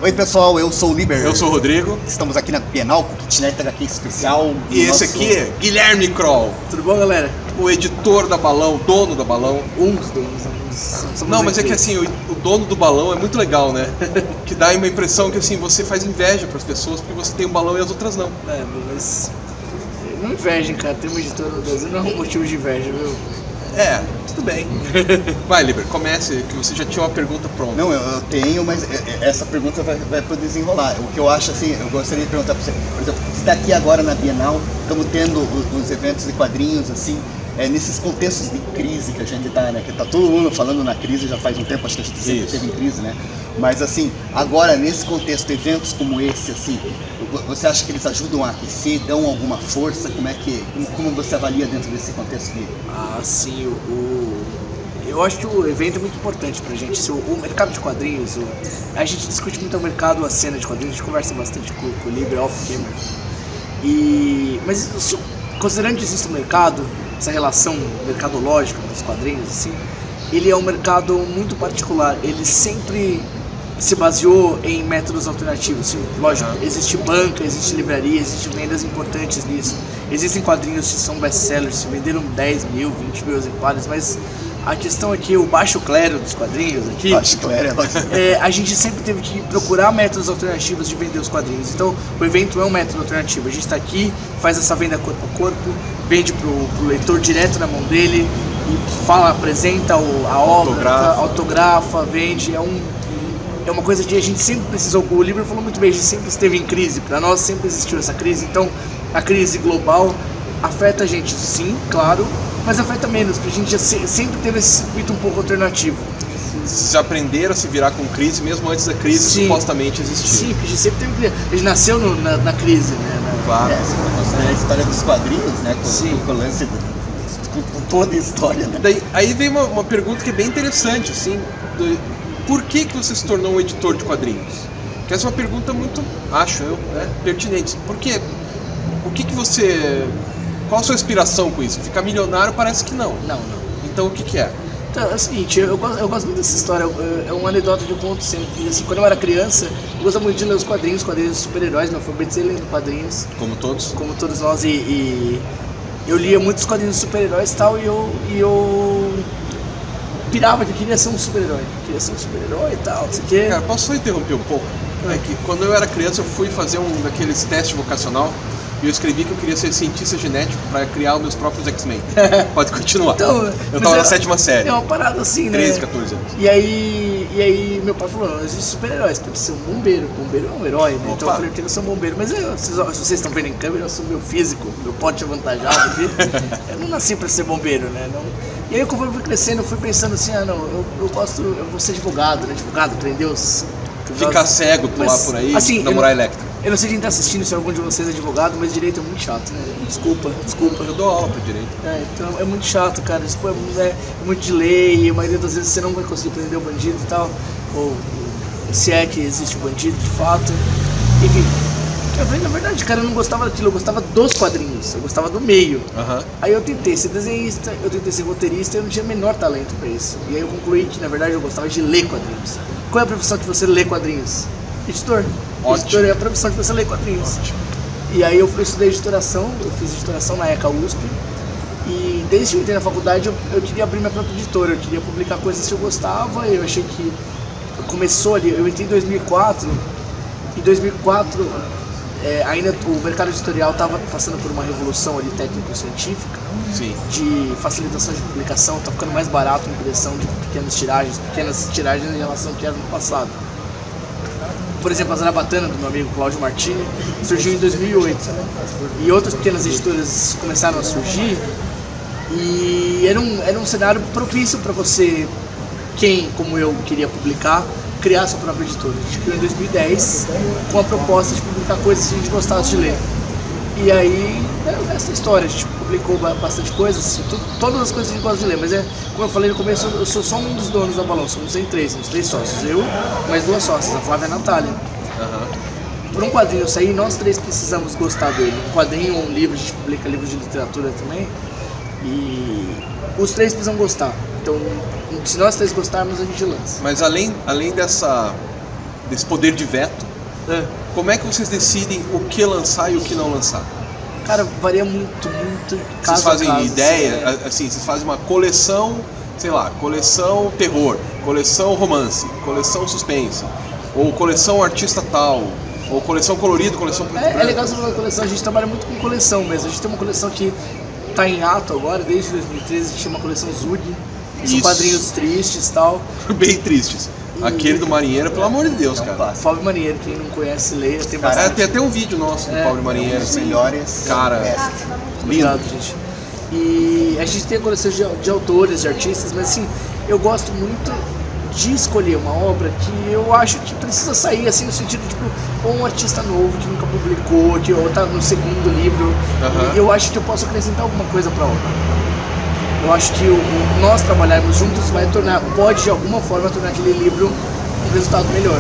Oi pessoal, eu sou o Liber. Eu sou o Rodrigo. Estamos aqui na Bienal com o Kitnet HQ especial. E esse aqui é Guilherme Kroll. Tudo bom, galera? O editor da Balão, o dono da Balão. Um dos donos. Não, mas é que assim, o dono do balão é muito legal, né? Que dá uma impressão que assim, você faz inveja para as pessoas porque você tem um balão e as outras não. É, mas não invejem, cara. Ter um editor no Brasil não é um motivo de inveja, viu? É, tudo bem. Vai, Liber, comece, que você já tinha uma pergunta pronta. Não, eu tenho, mas essa pergunta vai pro desenrolar. O que eu acho assim, eu gostaria de perguntar para você, por exemplo, você está aqui agora na Bienal, estamos tendo os eventos de quadrinhos, assim, nesses contextos de crise que a gente está, né? Que tá todo mundo falando na crise já faz um tempo, acho que a gente sempre esteve em crise, né? Mas assim, agora nesse contexto, eventos como esse, assim, você acha que eles ajudam a aquecer, dão alguma força? Como você avalia dentro desse contexto aqui? Ah, sim, eu acho que o evento é muito importante pra gente. O mercado de quadrinhos, a gente discute muito o mercado, a cena de quadrinhos, a gente conversa bastante com o Liber off-camera. Mas considerando que existe um mercado, essa relação mercadológica dos quadrinhos, assim, ele é um mercado muito particular. Ele sempre se baseou em métodos alternativos. Sim, lógico, existe banca, existe livraria, existem vendas importantes nisso. Existem quadrinhos que são best-sellers, que venderam 10 mil, 20 mil exemplares, mas a questão é que o baixo clero dos quadrinhos aqui, a gente sempre teve que procurar métodos alternativos de vender os quadrinhos. Então, o evento é um método alternativo. A gente está aqui, faz essa venda corpo a corpo, vende pro leitor direto na mão dele, e fala, apresenta a obra, autografa, vende. É uma coisa que a gente sempre precisou. O Liber falou muito bem, a gente sempre esteve em crise. Para nós sempre existiu essa crise. Então, a crise global afeta a gente, sim, claro, mas afeta menos, porque a gente já sempre teve esse circuito um pouco alternativo. Vocês aprenderam a se virar com crise mesmo antes da crise supostamente existir. Sim, porque a gente sempre teve crise. A gente nasceu na crise, né? Claro. Você conhece a história dos quadrinhos, né? Com o lance com toda a história, né? Aí vem uma pergunta que é bem interessante, assim, por que você se tornou um editor de quadrinhos? Que essa é uma pergunta muito, acho eu, pertinente. Por quê? Qual a sua inspiração com isso? Ficar milionário parece que não. Não. Então o que é? Então, é o seguinte, eu gosto muito dessa história, é uma anedota que eu conto sempre. Assim, quando eu era criança, eu gostava muito de ler os quadrinhos de super-heróis, me alfabetizei lendo quadrinhos. Como todos? Como todos nós, e eu lia muitos quadrinhos de super-heróis e tal, e eu pirava que eu queria ser um super-herói. E tal, não sei o quê. Cara, posso só interromper um pouco? É que quando eu era criança eu fui fazer um daqueles testes vocacional e eu escrevi que eu queria ser cientista genético para criar os meus próprios X-Men. Pode continuar. Então, eu tava na 7ª série. É uma parada assim, 13, 14 anos. E aí meu pai falou, não existe super-heróis, tem que ser um bombeiro. Bombeiro é um herói, né? Então eu falei, eu quero ser um bombeiro. Mas se vocês estão vendo em câmera, eu sou meu físico, meu porte avantajado aqui. Eu não nasci para ser bombeiro, né? Não. E aí conforme eu fui crescendo, eu fui pensando assim, eu vou ser advogado, né? Advogado, aprender os... Ficar cego, pular por aí, assim, namorar Electra. Eu não sei quem está assistindo, se algum de vocês é advogado, mas direito é muito chato, né? Desculpa. Eu dou aula pra direito. Então é muito chato, cara. Isso é muito de lei, e a maioria das vezes você não vai conseguir prender o bandido e tal. Ou se é que existe o bandido de fato. Enfim, na verdade, cara, eu não gostava daquilo, eu gostava dos quadrinhos, eu gostava do meio. Aí eu tentei ser desenhista, eu tentei ser roteirista e eu não tinha o menor talento pra isso. E aí eu concluí que, na verdade, eu gostava de ler quadrinhos. Qual é a profissão que você lê quadrinhos? Editor. Ótimo. Editor é a profissão que você lê quadrinhos. Ótimo. E aí eu estudei editoração, eu fiz editoração na ECA USP. E desde que eu entrei na faculdade eu queria abrir minha própria editora, eu queria publicar coisas que eu gostava. E eu achei que começou ali, eu entrei em 2004. Em 2004 ainda o mercado editorial estava passando por uma revolução ali técnico-científica. Sim. De facilitação de publicação, está ficando mais barato a impressão de pequenas tiragens em relação ao que era no passado. Por exemplo, a Zarabatana, do meu amigo Cláudio Martini, surgiu em 2008. E outras pequenas editoras começaram a surgir. E era um cenário propício para você, quem, como eu, queria publicar, criar sua própria editora. A gente criou em 2010 com a proposta de publicar coisas que a gente gostasse de ler. E aí, essa história, a gente publicou bastante coisa, assim, todas as coisas que a gente gosta de ler, mas como eu falei no começo, eu sou só um dos donos da Balão, somos três sócios, eu, mais 2 sócias, a Flávia e a Natália. Por um quadrinho sair, nós 3 precisamos gostar dele, um quadrinho ou um livro, a gente publica livros de literatura também, e os 3 precisam gostar, então se nós 3 gostarmos, a gente lança. Mas além desse poder de veto, como é que vocês decidem o que lançar e o que não lançar? Cara, varia muito Vocês fazem ideia, assim, vocês fazem uma coleção, sei lá, coleção terror, coleção romance, coleção suspense, ou coleção artista tal, ou coleção colorido, coleção preto e branco. É legal você falar da coleção, a gente trabalha muito com coleção mesmo. A gente tem uma coleção que tá em ato agora, desde 2013, a gente chama a coleção Zug. São quadrinhos tristes e tal. Bem tristes. Aquele do Marinheiro, pelo amor de Deus, cara. Pobre Marinheiro, quem não conhece, leia. Tem tem até um vídeo nosso do Pobre Marinheiro. Os melhores. Cara, obrigado, gente. E a gente tem a coleção de autores, de artistas, mas assim, eu gosto muito de escolher uma obra que eu acho que precisa sair, assim, no sentido, tipo, ou um artista novo que nunca publicou, ou tá no segundo livro, e eu acho que eu posso acrescentar alguma coisa pra obra. Eu acho que nós trabalharmos juntos pode de alguma forma tornar aquele livro um resultado melhor.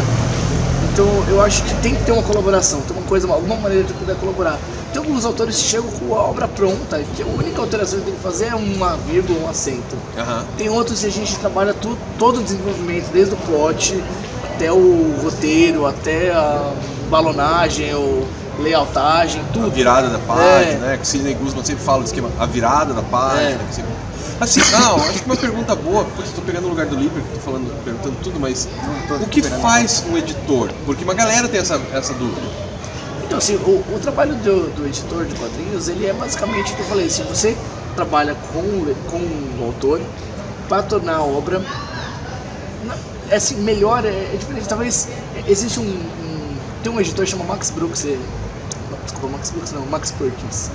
Então eu acho que tem que ter uma colaboração, tem alguma maneira de poder colaborar. Tem alguns autores que chegam com a obra pronta, que a única alteração que tem que fazer é uma vírgula, um acento. Tem outros que a gente trabalha todo o desenvolvimento, desde o plot até o roteiro, até a balonagem, ou layoutagem, tudo. A virada da página, né? Que o Sidney Guzman sempre fala do esquema, a virada da página. Assim, acho que uma pergunta boa, porque eu tô pegando o lugar do livro, tô perguntando tudo, mas o que faz um editor? Porque uma galera tem essa dúvida. Então, assim, o trabalho do editor de quadrinhos, ele é basicamente o que eu falei, assim, você trabalha com o autor para tornar a obra, assim, melhor, é diferente, talvez existe tem um editor que chama Max Brooks, desculpa, Max Brooks não, Max Perkins.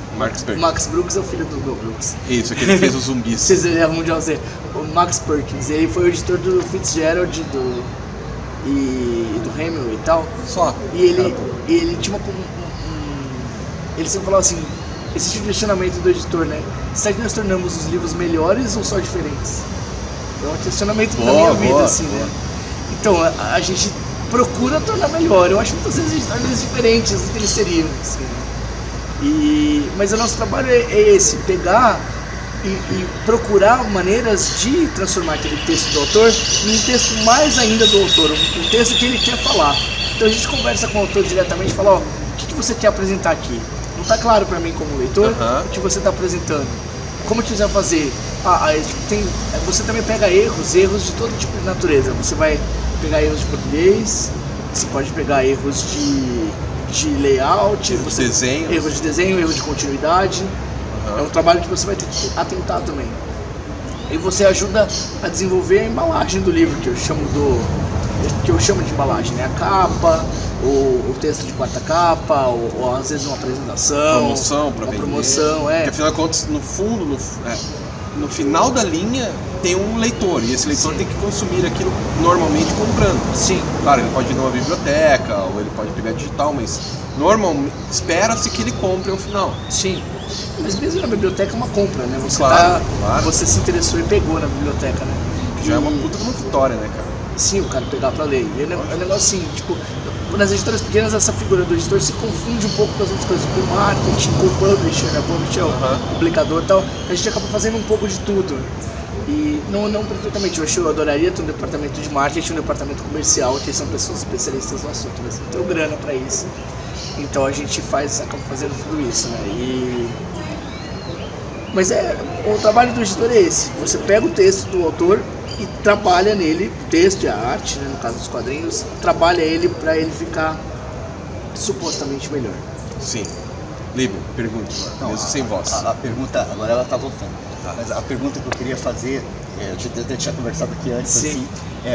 Max Brooks é o filho do Mel Brooks. Isso, aquele que fez os zumbis. Vocês erram mundial Z. O Max Perkins, ele foi o editor do Fitzgerald e do Hemingway e tal. Só. E ele tinha ele sempre falava assim, existe um questionamento do editor, né? Será que nós tornamos os livros melhores ou só diferentes? É um questionamento da minha vida, assim, né? Então, a gente procura tornar melhor. Eu acho que muitas vezes a gente torna eles diferentes do que eles seriam, assim. Mas o nosso trabalho é esse, pegar e procurar maneiras de transformar aquele texto do autor em um texto mais ainda do autor, um texto que ele quer falar. Então a gente conversa com o autor diretamente e fala, ó, o que você quer apresentar aqui? Não está claro para mim como leitor o que você está apresentando. Como que você vai fazer? Você também pega erros de todo tipo de natureza. Você vai pegar erros de português, você pode pegar erros de layout, erros de desenho, erro de continuidade. É um trabalho que você vai ter que atentar também. E você ajuda a desenvolver a embalagem do livro, que eu chamo de embalagem, né? A capa, o texto de quarta capa, ou às vezes uma apresentação, promoção para vender. Porque afinal de contas, no final da linha tem um leitor, e esse leitor tem que consumir aquilo normalmente comprando. Sim. Claro, ele pode ir numa biblioteca, ou ele pode pegar digital, mas normalmente espera-se que ele compre ao final. Sim. Mas mesmo na biblioteca é uma compra, né? Você se interessou e pegou na biblioteca, né? Já é uma puta de uma vitória, né, cara? Sim, o cara pegar pra ler. E é um negócio assim, tipo, nas editoras pequenas essa figura do editor se confunde um pouco com as outras coisas, com o marketing, com o publisher, né? O publisher é o publicador e tal. A gente acaba fazendo um pouco de tudo. E não perfeitamente. Eu adoraria ter um departamento de marketing, um departamento comercial, que são pessoas especialistas no assunto, mas não tenho grana pra isso. Então a gente acaba fazendo tudo isso, né? Mas o trabalho do editor é esse. Você pega o texto do autor e trabalha nele, o texto e a arte, né, no caso dos quadrinhos, trabalha ele para ele ficar supostamente melhor. Sim. Líbio, pergunta, mesmo sem voz. A pergunta, agora ela está voltando. Mas a pergunta que eu queria fazer, a gente até tinha conversado aqui antes, assim,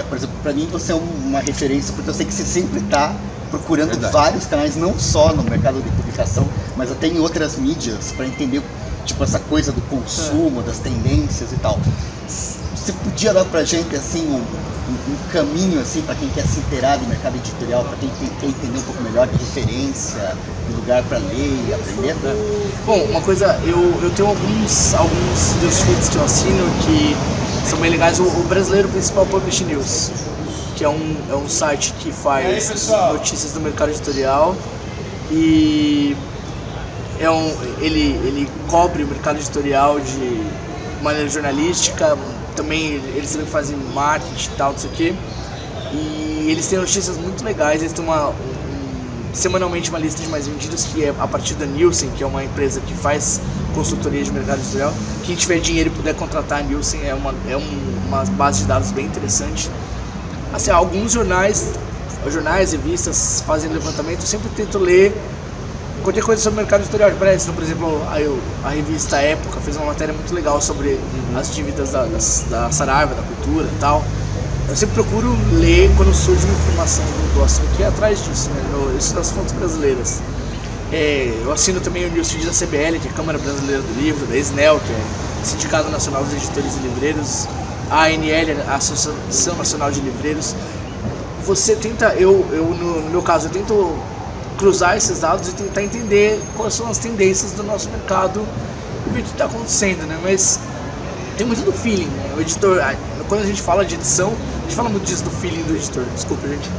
por exemplo, para mim você é uma referência, porque eu sei que você sempre está procurando vários canais, não só no mercado de publicação, mas até em outras mídias, para entender tipo essa coisa do consumo, das tendências e tal. Você podia dar pra gente assim um caminho assim para quem quer se inteirar do mercado editorial, para quem quer entender um pouco melhor de referência, de lugar para ler e aprender? Bom, uma coisa, eu tenho alguns dos feeds que eu assino que são bem legais. O Brasileiro Principal Publish News, que é um site que faz notícias do mercado editorial e ele cobre o mercado editorial de maneira jornalística, também eles também fazem marketing e tal, não sei o quê. E E eles têm notícias muito legais, eles têm semanalmente uma lista de mais vendidos, que é a partir da Nielsen, que é uma empresa que faz consultoria de mercado editorial. Quem tiver dinheiro e puder contratar a Nielsen é uma base de dados bem interessante. Assim, alguns jornais, revistas fazem levantamento, eu sempre tento ler qualquer coisa sobre o mercado editorial. Parece, por exemplo, a revista Época fez uma matéria muito legal sobre as dívidas da Saraiva, da cultura e tal. Eu sempre procuro ler quando surge uma informação do assunto e ir atrás disso, né? Isso das fontes brasileiras. Eu assino também o newsfeed da CBL, que é a Câmara Brasileira do Livro, da SNEL, que é o Sindicato Nacional dos Editores e Livreiros, a ANL, a Associação Nacional de Livreiros. Você tenta, no meu caso, eu tento cruzar esses dados e tentar entender quais são as tendências do nosso mercado e ver o que está acontecendo, né? Mas tem muito do feeling, né? O editor, quando a gente fala de edição, a gente fala muito disso do feeling do editor. Desculpa, gente.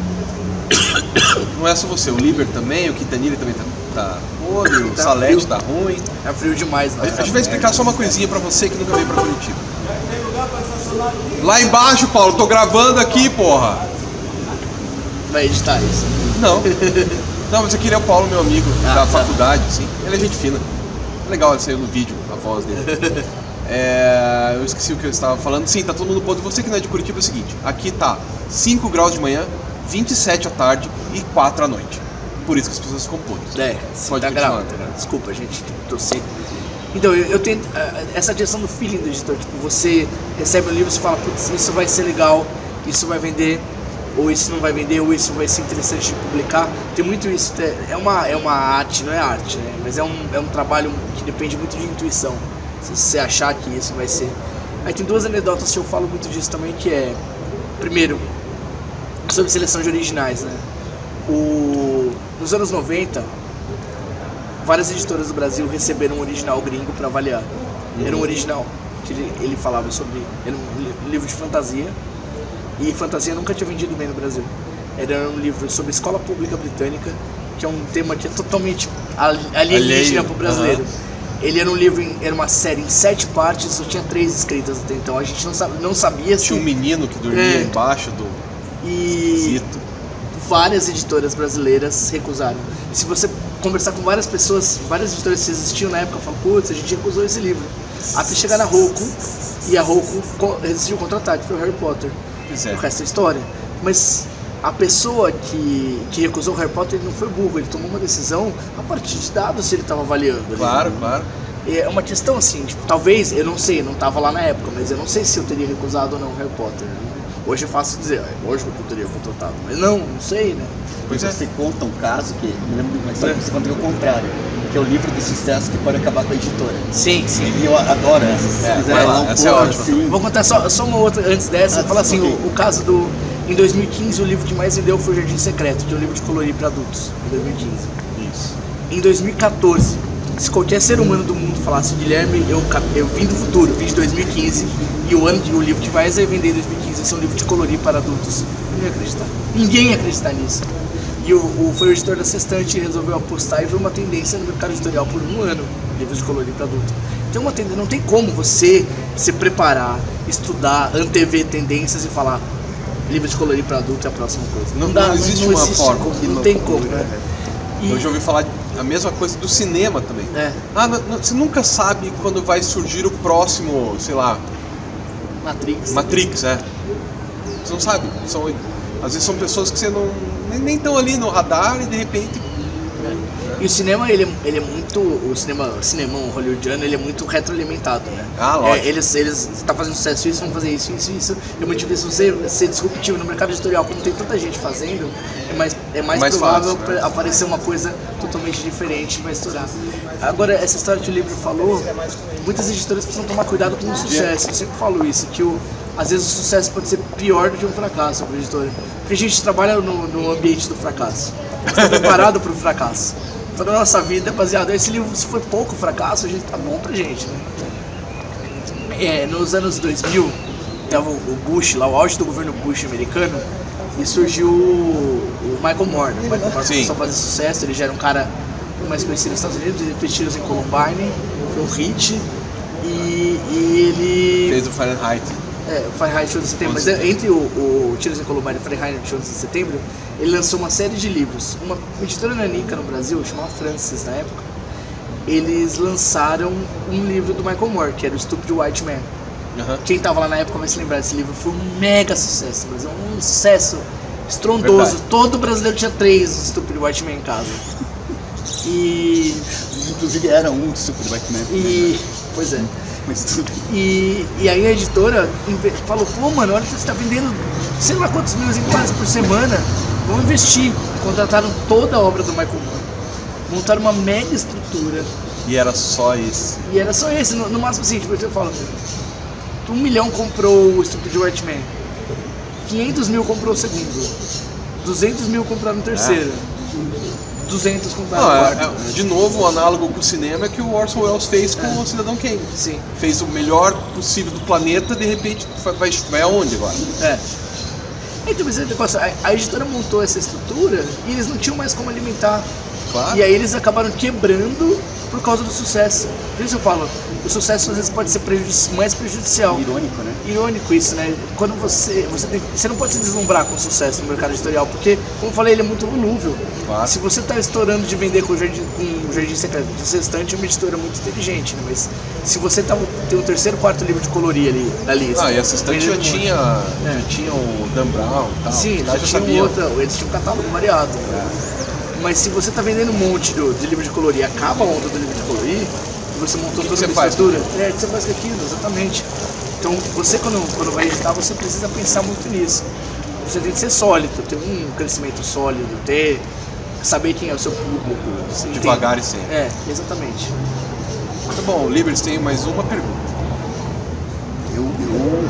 Não é só você, o Liber também, o Quintanilha também tá podre, o Salete tá ruim. É frio demais, né? A gente vai explicar só uma coisinha pra você que nunca veio pra Curitiba. Lá embaixo, Paulo, tô gravando aqui, porra. Vai editar isso? Não. Não, mas aqui ele é o Paulo, meu amigo da faculdade, sim. Ele é gente fina. É legal ele sair no vídeo, a voz dele. Eu esqueci o que eu estava falando. Sim, tá todo mundo podre. Você que não é de Curitiba é o seguinte: aqui tá 5 graus de manhã, 27 à tarde e 4 à noite. Por isso que as pessoas ficam podres. Pode tá gravando. Desculpa, gente, torcer. Então, eu tenho essa questão do feeling do editor. Tipo, você recebe um livro e você fala, putz, isso vai ser legal, isso vai vender, ou isso não vai vender, ou isso vai ser interessante de publicar. Tem muito isso. É uma arte, não é arte, né? Mas é um trabalho que depende muito de intuição. Se você achar que isso vai ser... Aí tem duas anedotas que eu falo muito disso também, que é... Primeiro, sobre seleção de originais, né? Nos anos 90, várias editoras do Brasil receberam um original gringo para avaliar. Era um original que ele falava sobre... Era um livro de fantasia, e fantasia nunca tinha vendido bem no Brasil. Era um livro sobre escola pública britânica, que é um tema que é totalmente alienígena para o brasileiro. Ele era um livro, era uma série em 7 partes, só tinha 3 escritas até então. A gente não sabia se... Tinha um menino que dormia embaixo do... E várias editoras brasileiras recusaram. E se você conversar com várias pessoas, várias editoras que existiam na época, falam, putz, a gente recusou esse livro. Até chegar na Roku, e a Roku decidiu contratar, que foi o Harry Potter. O resto é história. Mas a pessoa que recusou o Harry Potter, ele não foi burro, ele tomou uma decisão a partir de dados se ele estava avaliando. Claro. É uma questão assim, tipo, talvez, eu não sei, não estava lá na época, mas eu não sei se eu teria recusado ou não o Harry Potter. Hoje é fácil dizer, lógico que eu teria contratado, mas não sei, né? Pois você conta um caso que, me lembro de uma história que você contou o contrário, que é o livro de sucesso que pode acabar com a editora. Sim. E eu adoro essa, se você quiser falar um pouco. É ótima. Assim. Vou contar só uma outra antes dessa, falar assim, o caso do... Em 2015, o livro que mais vendeu foi o Jardim Secreto, que é um livro de colorir para adultos, em 2015. Isso. Em 2014, se qualquer ser humano do mundo falasse, Guilherme, eu vim do futuro, vim de 2015, e o livro que mais vai vender em 2015 vai ser um livro de colorir para adultos, ninguém ia acreditar. Ninguém ia acreditar nisso. E foi o editor da Sextante e resolveu apostar e viu uma tendência no mercado editorial por um ano, livros de colorir para adulto. Então uma tendência, não tem como você se preparar, estudar, antever tendências e falar livro de colorir para adulto é a próxima coisa. Não existe uma forma. Não tem como, né? Eu já ouvi falar a mesma coisa do cinema também. Você nunca sabe quando vai surgir o próximo, sei lá... Matrix, Você não sabe. Às vezes são pessoas que você nem estão ali no radar e de repente... E o cinema, ele é muito... O cinemão hollywoodiano, ele é muito retroalimentado, né? Lógico. Eles tá fazendo sucesso, isso, vão fazer isso. É muito difícil você ser disruptivo no mercado editorial. Como tem tanta gente fazendo, é mais provável fácil, né? Aparecer uma coisa totalmente diferente e vai estourar. Agora, essa história que o livro falou, muitas editoras precisam tomar cuidado com o sucesso. Eu sempre falo isso, que às vezes o sucesso pode ser pior do que um fracasso para a editora. Porque a gente trabalha no ambiente do fracasso. Está preparado para o fracasso. Toda a nossa vida é baseada. Esse livro, se foi pouco fracasso, a gente tá bom pra gente, né? Nos anos 2000, tava o Bush, lá o auge do governo Bush americano, e surgiu o Michael Moore. Né? O Michael Moore começou a fazer sucesso, ele já era um cara mais conhecido nos Estados Unidos, ele fez Tiros em Columbine, foi um hit, e ele... Fez o Fahrenheit. o Fahrenheit 11 de Setembro, mas entre o Tiros em Columbine e o Fahrenheit 11 de Setembro, ele lançou uma série de livros. Uma editora nanica no Brasil, chamada Francis na época, eles lançaram um livro do Michael Moore, que era o Stupid White Man. Quem tava lá na época vai se lembrar desse livro, foi um mega sucesso, mas um sucesso estrondoso. Verdade. Todo brasileiro tinha 3 Stupid White Man em casa. E... Inclusive era um Stupid White Man. Pois é. E aí a editora falou, pô mano, olha que você tá vendendo sei lá quantos mil exemplares por semana, vamos investir. Contrataram toda a obra do Michael Moore, montaram uma mega estrutura. E era só esse. No máximo assim, tipo, eu falo, 1 milhão comprou o Stupid White Man, 500 mil comprou o segundo, 200 mil compraram o terceiro, 200 compraram o quarto. De novo, o análogo com o cinema é que o Orson Welles fez com o Cidadão Kane. Sim. Fez o melhor possível do planeta, de repente vai aonde agora? Então, mas a editora montou essa estrutura e eles não tinham mais como alimentar. Claro. E aí eles acabaram quebrando por causa do sucesso. Por isso eu falo, o sucesso às vezes pode ser mais prejudicial. Irônico, né? Irônico isso, né? Quando você não pode se deslumbrar com o sucesso no mercado editorial, porque, como eu falei, ele é muito volúvel. Claro. Se você está estourando de vender com o Jardim Secreto de Sextante, é uma editora muito inteligente, né? Mas se você tem o terceiro, quarto livro de colorir ali na lista... E a Sextante já tinha o Dan Brown e tal. Sim, eles tinham um catálogo variado. Mas se você está vendendo um monte de livro de colorir, acaba a onda do livro de colorir, e você montou toda uma estrutura, o que você faz com aquilo, exatamente. Então, você quando vai editar, você precisa pensar muito nisso. Você tem que ser sólido, ter um crescimento sólido, saber quem é o seu público. Devagar e sempre. Exatamente. Tá bom, Libres tem mais uma pergunta. Eu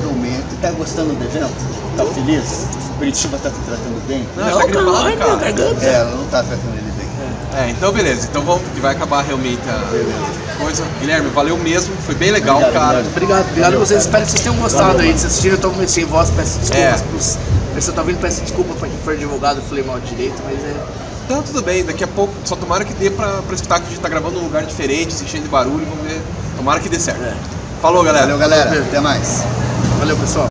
realmente... Tá gostando do evento? Tá feliz? Curitiba tá te tratando bem? Não, tá gripado, cara. Ela não tá tratando ele bem. Então beleza. Então vamos, porque vai acabar realmente a coisa. Guilherme, valeu mesmo. Foi bem legal, Obrigado, cara. Obrigado a vocês. Espero que vocês tenham gostado aí de assistir. Eu tô sem voz, peço desculpas. Se eu tô vindo, peço desculpa pra quem for advogado, eu falei mal direito, mas Então tudo bem, daqui a pouco, só tomara que dê pra escutar que a gente tá gravando num lugar diferente, se enchendo de barulho, vamos ver. Tomara que dê certo. Falou, galera. Valeu, galera. Até mais. Valeu, pessoal.